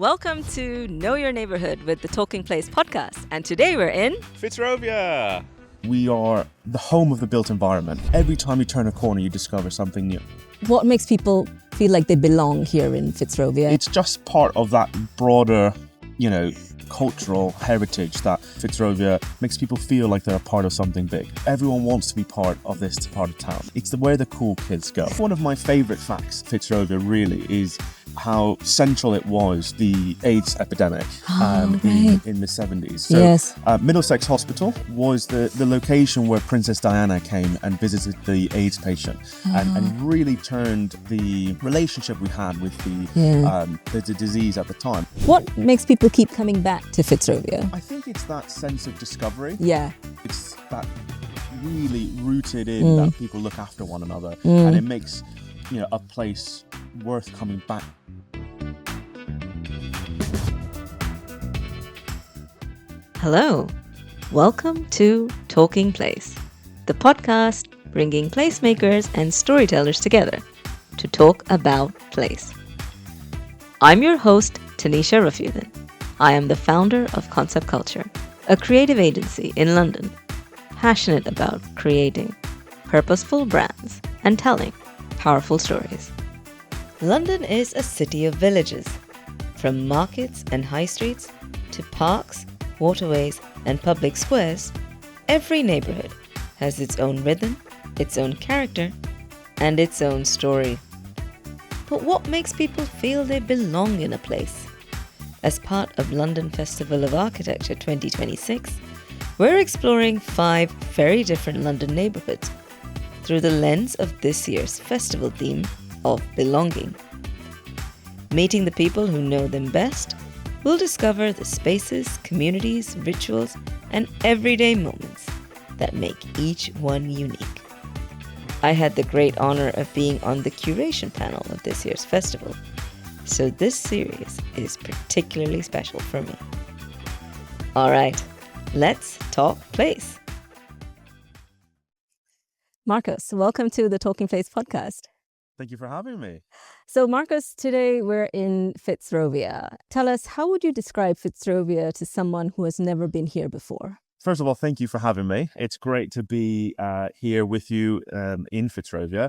Welcome to Know Your Neighbourhood with the Talking Place podcast. And today we're in Fitzrovia! We are the home of the built environment. Every time you turn a corner, you discover something new. What makes people feel like they belong here in Fitzrovia? It's just part of that broader, cultural heritage that Fitzrovia makes people feel like they're a part of something big. Everyone wants to be part of this part of town. It's where the cool kids go. One of my favourite facts, Fitzrovia, really is how central it was, the AIDS epidemic in the 70s. So, yes. Middlesex Hospital was the location where Princess Diana came and visited the AIDS patient and really turned the relationship we had with the disease at the time. What makes people keep coming back to Fitzrovia? I think it's that sense of discovery. Yeah. It's that really rooted in that people look after one another and it makes a place worth coming back. Hello. Welcome to Talking Place, the podcast bringing placemakers and storytellers together to talk about place. I'm your host, Tanisha Raffiuddin. I am the founder of Concept Culture, a creative agency in London, passionate about creating purposeful brands and telling powerful stories. London is a city of villages, from markets and high streets to parks, waterways and public squares. Every neighbourhood has its own rhythm, its own character and its own story. But what makes people feel they belong in a place? As part of London Festival of Architecture 2026, we're exploring 5 very different London neighbourhoods through the lens of this year's festival theme of belonging. Meeting the people who know them best, we'll discover the spaces, communities, rituals, and everyday moments that make each one unique. I had the great honor of being on the curation panel of this year's festival, so this series is particularly special for me. All right, let's talk place. Marcus, welcome to the Talking Place podcast. Thank you for having me. So Marcus, today we're in Fitzrovia. Tell us, how would you describe Fitzrovia to someone who has never been here before? First of all, thank you for having me. It's great to be here with you in Fitzrovia.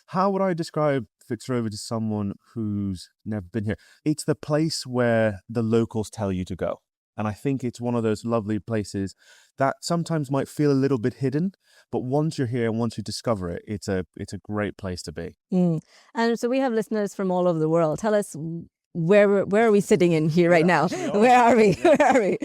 How would I describe Fitzrovia to someone who's never been here? It's the place where the locals tell you to go. And I think it's one of those lovely places that sometimes might feel a little bit hidden, but once you're here and once you discover it, it's a great place to be. And so we have listeners from all over the world. Tell us, where are we sitting in here right now? Where are we?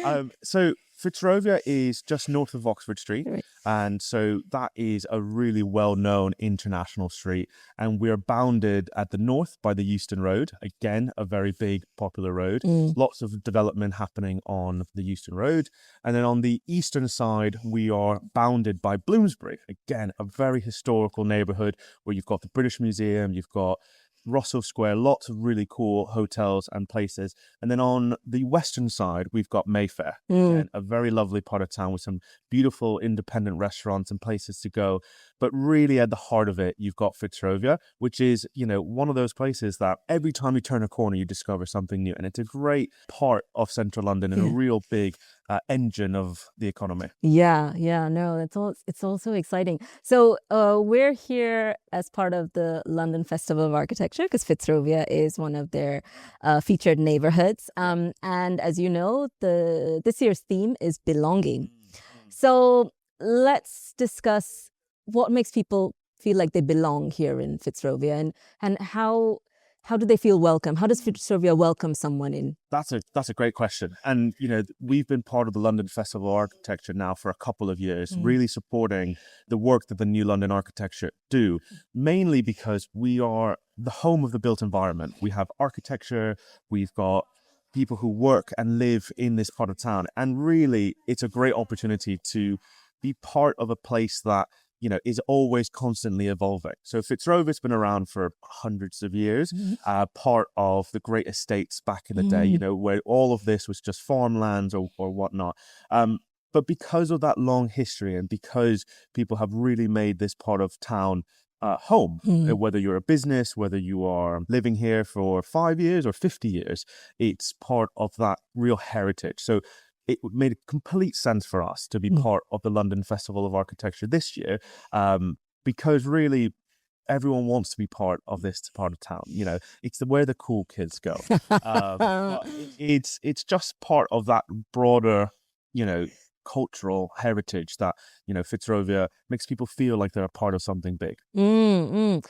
So Fitzrovia is just north of Oxford Street. Right. And so that is a really well-known international street. And we are bounded at the north by the Euston Road. Again, a very big, popular road. Lots of development happening on the Euston Road. And then on the eastern side, we are bounded by Bloomsbury. Again, a very historical neighbourhood where you've got the British Museum, you've got Russell Square, lots of really cool hotels and places. And then on the western side, we've got Mayfair, again, a very lovely part of town with some beautiful independent restaurants and places to go. But really at the heart of it, you've got Fitzrovia, which is, one of those places that every time you turn a corner, you discover something new. And it's a great part of central London and a real big engine of the economy. It's also exciting. So we're here as part of the London Festival of Architecture because Fitzrovia is one of their featured neighborhoods. And as you know, this year's theme is belonging. So let's discuss what makes people feel like they belong here in Fitzrovia and how do they feel welcome? How does Fitzrovia welcome someone in? That's a great question. And, we've been part of the London Festival of Architecture now for a couple of years, really supporting the work that the New London Architecture do, mainly because we are the home of the built environment. We have architecture, we've got people who work and live in this part of town. And really, it's a great opportunity to be part of a place that is always constantly evolving. So Fitzrovia's been around for hundreds of years, part of the great estates back in the day, where all of this was just farmlands or whatnot. But because of that long history and because people have really made this part of town home, whether you're a business, whether you are living here for 5 years or 50 years, it's part of that real heritage. So it made complete sense for us to be part of the London Festival of Architecture this year, because really everyone wants to be part of this part of town. You know, it's where the cool kids go. But it's just part of that broader, you know, cultural heritage that, you know, Fitzrovia makes people feel like they're a part of something big. And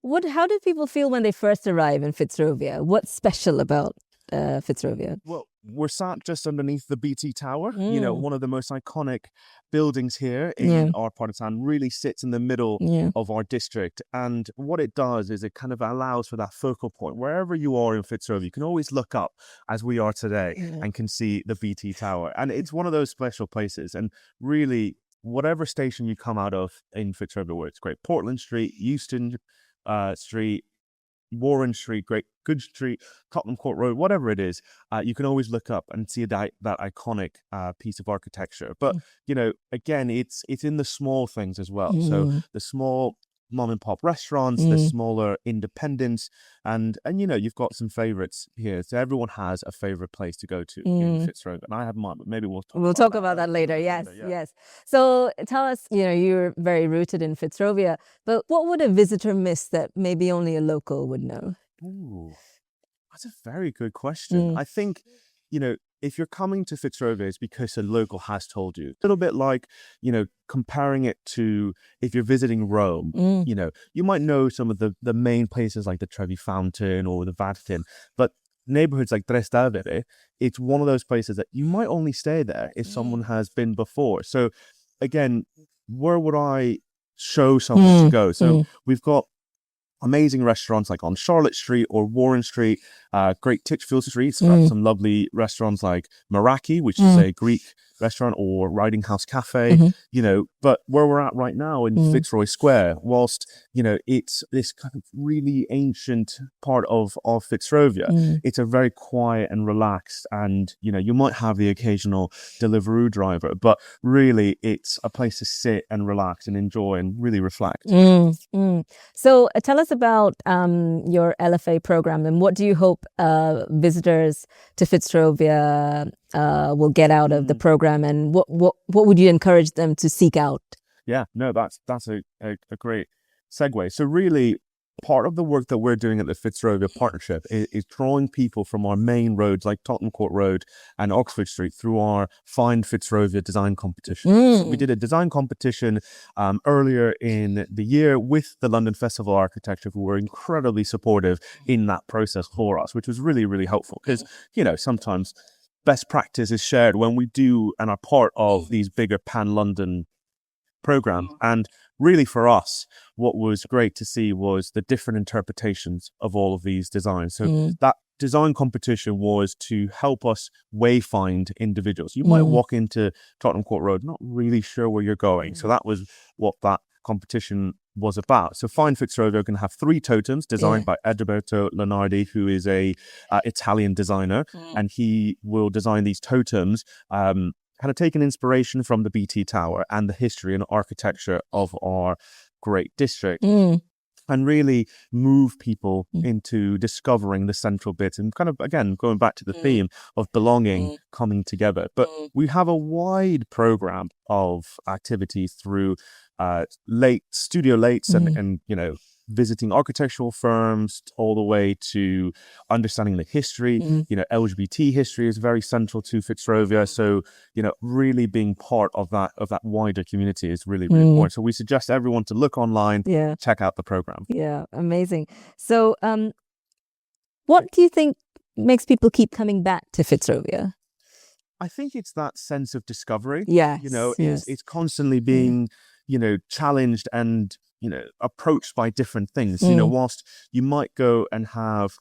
how do people feel when they first arrive in Fitzrovia? What's special about Fitzrovia? Well, we're sat just underneath the BT Tower, you know, one of the most iconic buildings here in our part of town, really sits in the middle of our district. And what it does is it kind of allows for that focal point. Wherever you are in Fitzrovia, you can always look up, as we are today, and can see the BT Tower. And it's one of those special places. And really, whatever station you come out of in Fitzrovia, where it's Great Portland Street, Euston Street, Warren Street, Great Good Street, Tottenham Court Road, whatever it is, you can always look up and see that iconic piece of architecture. But you know, again, it's in the small things as well. So the small mom and pop restaurants, the smaller independents, and you know, you've got some favorites here. So everyone has a favorite place to go to in Fitzrovia, and I have mine, but maybe we'll talk about that later. Yes. So tell us, you know, you're very rooted in Fitzrovia, but what would a visitor miss that maybe only a local would know? Ooh, that's a very good question. I think, you know, if you're coming to Fitzrovia, it's because a local has told you. A little bit like, you know, comparing it to if you're visiting Rome, you know, you might know some of the main places like the Trevi Fountain or the Vatican, but neighborhoods like Trastevere, it's one of those places that you might only stay there if someone has been before. So again, where would I show someone to go? So we've got amazing restaurants like on Charlotte Street or Warren Street, Great Titchfield Street's got some lovely restaurants like Meraki, which is a Greek restaurant, or Riding House Cafe, you know. But where we're at right now in Fitzroy Square, whilst, you know, it's this kind of really ancient part of Fitzrovia, it's a very quiet and relaxed, and, you know, you might have the occasional Deliveroo driver, but really it's a place to sit and relax and enjoy and really reflect. So tell us about your LFA program, and what do you hope visitors to Fitzrovia will get out of the program, and what would you encourage them to seek out? Yeah, no, that's a great segue. So really, part of the work that we're doing at the Fitzrovia Partnership is drawing people from our main roads like Tottenham Court Road and Oxford Street through our Find Fitzrovia design competition. So we did a design competition earlier in the year with the London Festival of Architecture, who were incredibly supportive in that process for us, which was really, really helpful because, you know, sometimes best practice is shared when we do and are part of these bigger pan-London program. And really for us, what was great to see was the different interpretations of all of these designs. So that design competition was to help us wayfind individuals. You might walk into Tottenham Court Road not really sure where you're going. So that was what that competition was about. So Find Fitzrovia are going to have 3 totems designed by Adalberto Lenardi, who is a Italian designer, and he will design these totems kind of taking inspiration from the BT Tower and the history and architecture of our great district, and really move people into discovering the central bits and kind of, again, going back to the theme of belonging, coming together. But we have a wide program of activities through studio lates and, you know, visiting architectural firms, all the way to understanding the history. You know, LGBT history is very central to Fitzrovia. So, you know, really being part of that wider community is really, really important. So we suggest everyone to look online, check out the program. Yeah, amazing. So what do you think makes people keep coming back to Fitzrovia? I think it's that sense of discovery. Yes, you know, it's constantly being, you know, challenged and, you know, approached by different things. You know, whilst you might go and have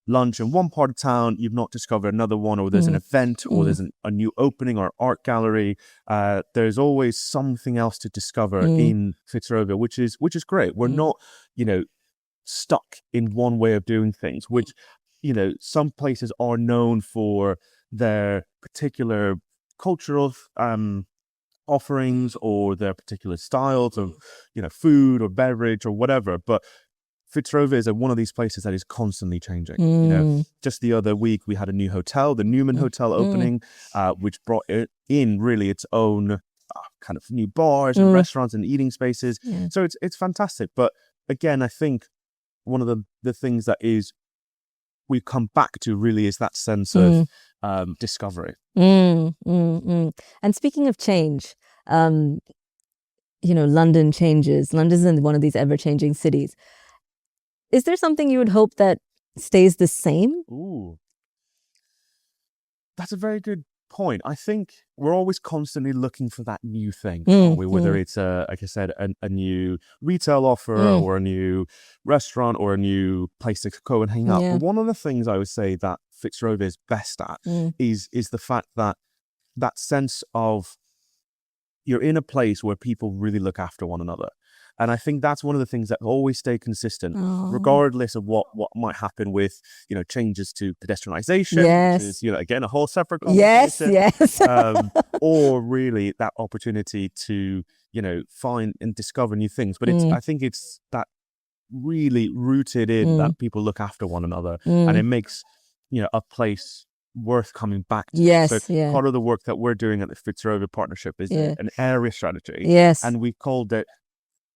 lunch in one part of town, you've not discovered another one, or there's an event, or there's a new opening or art gallery. There's always something else to discover in Fitzrovia, which is great. We're not, you know, stuck in one way of doing things, which, you know, some places are known for their particular cultural offerings or their particular styles of, food or beverage or whatever. But Fitzrovia is one of these places that is constantly changing. Just the other week we had a new hotel, the Newman Hotel opening, which brought it in really its own kind of new bars and restaurants and eating spaces. So it's fantastic. But again, I think one of the things that is we come back to really is that sense of discovery. And speaking of change, London changes. London's one of these ever-changing cities. Is there something you would hope that stays the same? Ooh, that's a very good point. I think we're always constantly looking for that new thing, aren't we? Whether it's like I said, a new retail offer or a new restaurant or a new place to go and hang out. But one of the things I would say that Fitzrovia is best at is the fact that sense of you're in a place where people really look after one another. And I think that's one of the things that always stay consistent, regardless of what might happen with, changes to pedestrianisation, which is, again, a whole separate conversation. Yes. Or really that opportunity to, find and discover new things. But I think it's that really rooted in that people look after one another, and it makes, a place worth coming back to. Part of the work that we're doing at the Fitzrovia Partnership is an area strategy. And we called it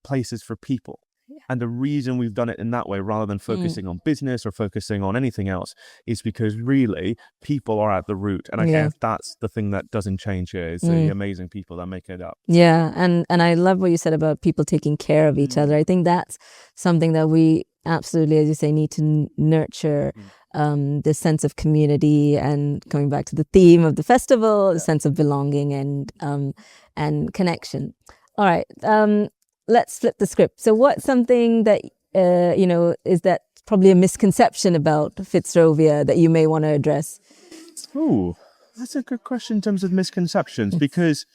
Places for People. And the reason we've done it in that way rather than focusing on business or focusing on anything else is because really people are at the root. And I guess that's the thing that doesn't change here is the amazing people that make it up. And I love what you said about people taking care of each other. I think that's something that we absolutely, as you say, need to nurture. This sense of community, and coming back to the theme of the festival, the sense of belonging and connection. All right. Let's flip the script. So what's something that, is that probably a misconception about Fitzrovia that you may want to address? Ooh, that's a good question in terms of misconceptions, because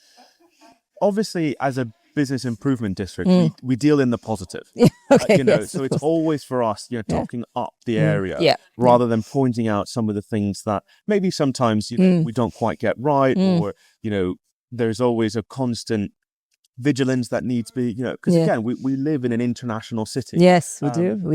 obviously as a business improvement district, we deal in the positive. So it's always for us, talking up the area rather than pointing out some of the things that maybe sometimes, we don't quite get right or, there's always a constant vigilance that needs to be, because again, we live in an international city. Yes, we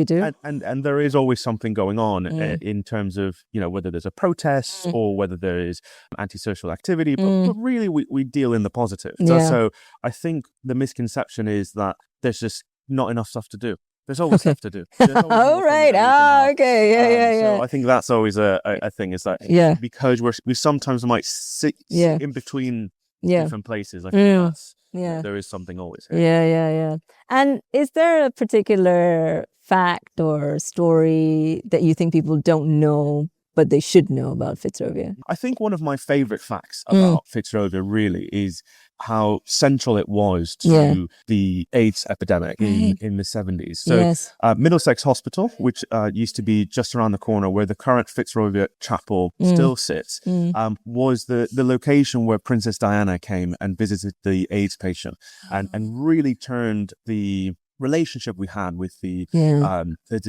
do. And there is always something going on in terms of, whether there's a protest or whether there is antisocial activity, but really we deal in the positive. So I think the misconception is that there's just not enough stuff to do. There's always stuff to do. Oh, right. Okay. So I think that's always a thing, is that because we sometimes might sit in between different places. I think that's, there is something always here. Yeah. And is there a particular fact or story that you think people don't know but they should know about Fitzrovia? I think one of my favorite facts about Fitzrovia really is how central it was to the AIDS epidemic in the 70s. So Middlesex Hospital, which used to be just around the corner where the current Fitzrovia Chapel still sits, was the location where Princess Diana came and visited the AIDS patient and really turned the relationship we had with the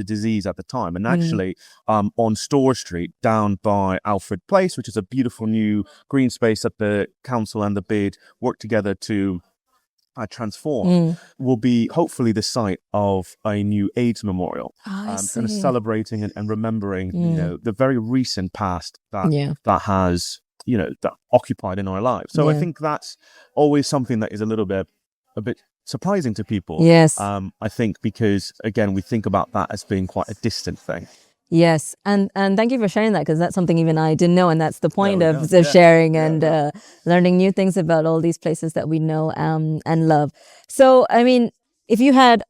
disease at the time. And actually on Store Street down by Alfred Place, which is a beautiful new green space that the council and the bid work together to transform, will be hopefully the site of a new AIDS memorial, kind of celebrating and remembering the very recent past that has that occupied in our lives. So I think that's always something that is a bit surprising to people. I think because again we think about that as being quite a distant thing. Yes, and thank you for sharing that, because that's something even I didn't know, and that's the point of sharing and learning new things about all these places that we know and love. So I mean, if you had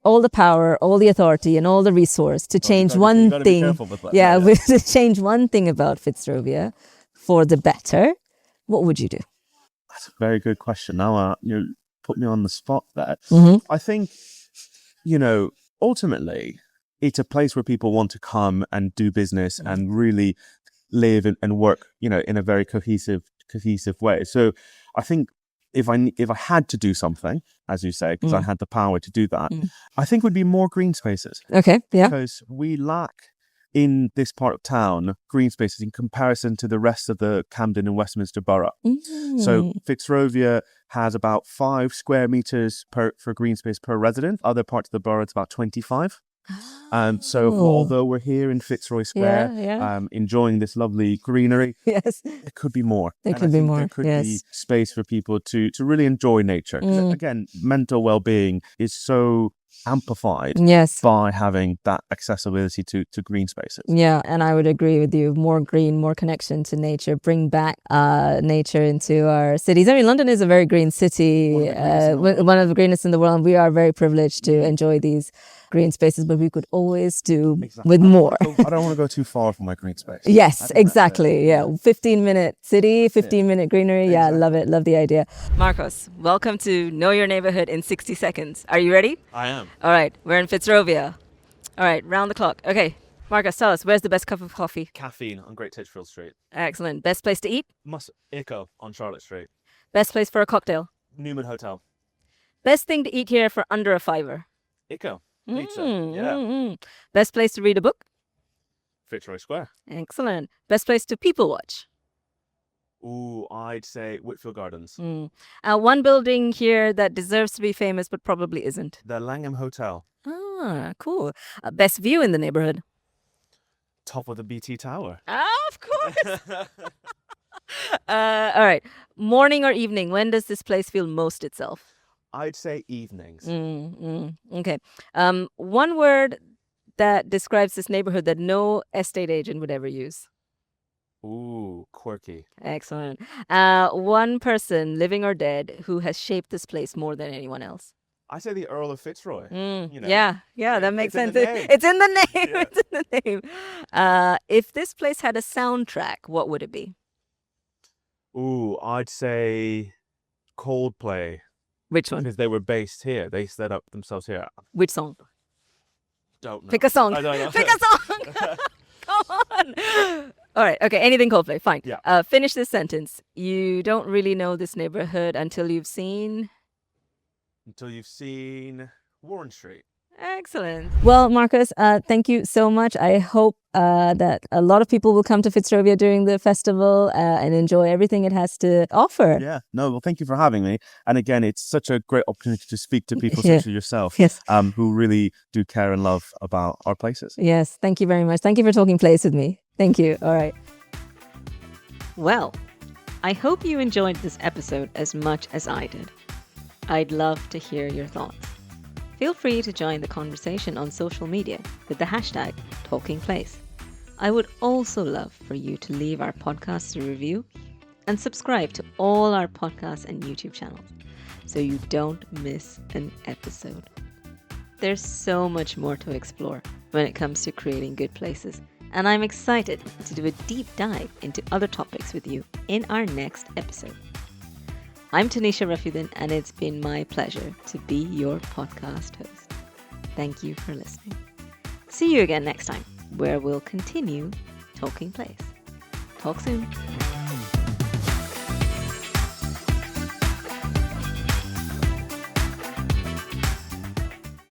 all the power, all the authority, and all the resource to change one thing, to change one thing about Fitzrovia for the better, what would you do? That's a very good question. Now you put me on the spot there. I think, ultimately, it's a place where people want to come and do business and really live and work, in a very cohesive way. So I think if I had to do something, as you say, because I had the power to do that, I think would be more green spaces. Okay, yeah. Because we lack in this part of town, green spaces in comparison to the rest of the Camden and Westminster borough. So Fitzrovia has about 5 square meters for green space per resident. Other parts of the borough, it's about 25. So although we're here in Fitzroy Square, enjoying this lovely greenery, it could be more. There could be space for people to really enjoy nature. Again, mental well-being is so amplified by having that accessibility to green spaces. Yeah, and I would agree with you. More green, more connection to nature, bring back nature into our cities. I mean, London is a very green city, one of the greenest in the world. And we are very privileged to enjoy these green spaces, but we could always do with more. I don't want to go too far from my green space. Yes, exactly. 15-minute city, 15-minute greenery. Yeah, love it. Love the idea. Marcos, welcome to Know Your Neighborhood in 60 seconds. Are you ready? I am. All right, we're in Fitzrovia. All right, round the clock. Okay, Marcus, tell us, where's the best cup of coffee? Caffeine on Great Titchfield Street. Excellent. Best place to eat? Echo on Charlotte Street. Best place for a cocktail? Newman Hotel. Best thing to eat here for under a $5? Echo. Pizza. Best place to read a book? Fitzroy Square. Excellent. Best place to people watch? Ooh, I'd say Whitfield Gardens. One building here that deserves to be famous but probably isn't. The Langham Hotel. Ah, cool. Best view in the neighborhood? Top of the BT Tower. Of course. All right. Morning or evening, when does this place feel most itself? I'd say evenings. Okay. One word that describes this neighborhood that no estate agent would ever use? Ooh, quirky. Excellent. One person, living or dead, who has shaped this place more than anyone else? I say the Earl of Fitzroy. Yeah, that makes sense. It's in the name. Yeah. It's in the name. If this place had a soundtrack, what would it be? Ooh, I'd say Coldplay. Which one? Because they were based here. They set up themselves here. Which song? Don't know. Pick a song. I don't know. Pick a song. Come on. All right. Okay. Anything Coldplay. Fine. Yeah. Finish this sentence. You don't really know this neighborhood until you've seen Warren Street. Excellent. Well, Marcus, thank you so much. I hope that a lot of people will come to Fitzrovia during the festival and enjoy everything it has to offer. Yeah. No, well, thank you for having me. And again, it's such a great opportunity to speak to people such as yourself, who really do care and love about our places. Yes. Thank you very much. Thank you for talking place with me. Thank you. All right. Well, I hope you enjoyed this episode as much as I did. I'd love to hear your thoughts. Feel free to join the conversation on social media with the hashtag #TalkingPlace. I would also love for you to leave our podcast a review and subscribe to all our podcasts and YouTube channels so you don't miss an episode. There's so much more to explore when it comes to creating good places, and I'm excited to do a deep dive into other topics with you in our next episode. I'm Tanisha Raffiuddin, and it's been my pleasure to be your podcast host. Thank you for listening. See you again next time, where we'll continue Talking Place. Talk soon.